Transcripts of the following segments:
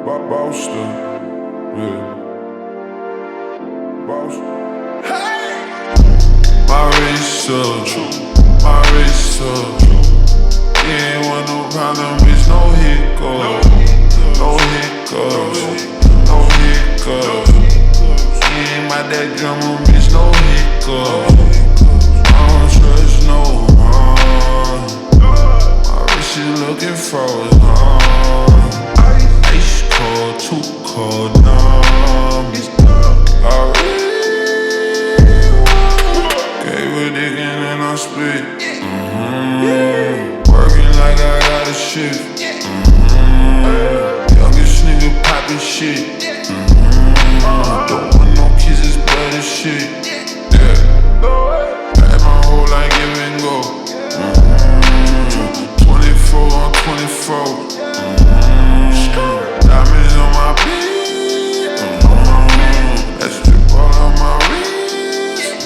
Boston, yeah. Boston. My wrist up, my wrist up. You ain't want no problem, bitch, no hiccups. No hiccups, no hiccups. You ain't my that drummer, bitch, no hiccups. I don't trust no one. My wrist is looking frozen. Ice cold, too cold, numb. I really gave a dick and then I split. Working like I got a shift. Youngest nigga poppin' shit. Don't want no kisses, but it's shit. Yeah. Had my whole life give and go. 24 on 24. Diamonds on my beat. That strip all on my wrist.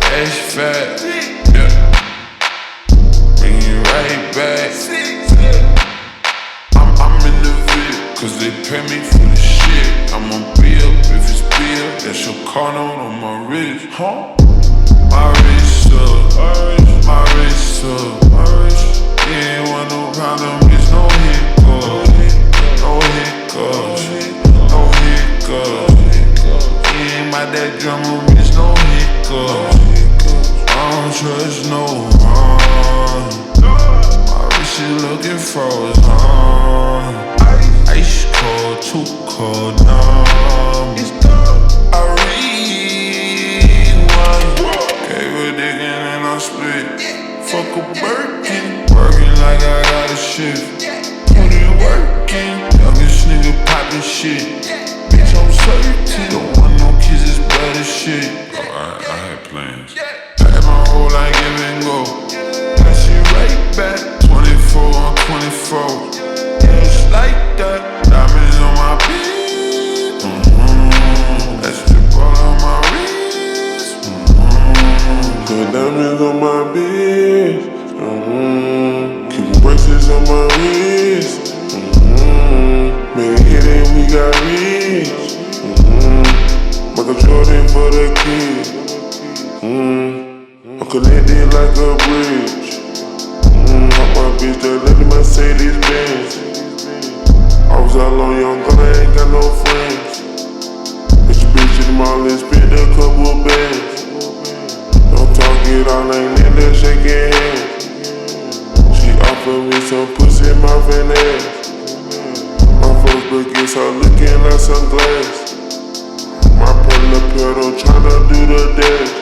Ash fat. Yeah. Bring it right back. I'm in the video, cause they pay me for the shit. I'ma be up if it's beer. That's your car note on my wrist. Huh? My wrist up. My wrist up. You ain't want no problem, bitch, no hiccups. No hiccups. No hiccups. You ain't my that drummer, bitch, no hiccups. I don't trust no one. My wrist is looking frozen. Ice cold, too cold, numb. I really gave a dick and then I split. Fuck a Birkin, working like I got a shift. Put it working, youngest nigga poppin' shit. Bitch, I'm certain, don't want no kisses, but it's shit. Oh, I had plans. Had my whole life give and go. That shit right back. 24 on 24. Just like that. Diamonds on my beat. That strip all on my wrist. Put diamonds on my bitch. Keep bracelets on my wrist. Made a hit and we got rich. Michael Jordan for the kids. I'm connected like a bridge. Hop my bitch that let me Mercedes Benz. I was out long young, but I ain't got no friends. Bitch, you bitch in the mall and spit a couple of bands. Don't talk it all, ain't in there shaking hands. She offered me some pussy, mouth and ass. My first book is her looking like sunglasses. My partner pedal tryna do the dash.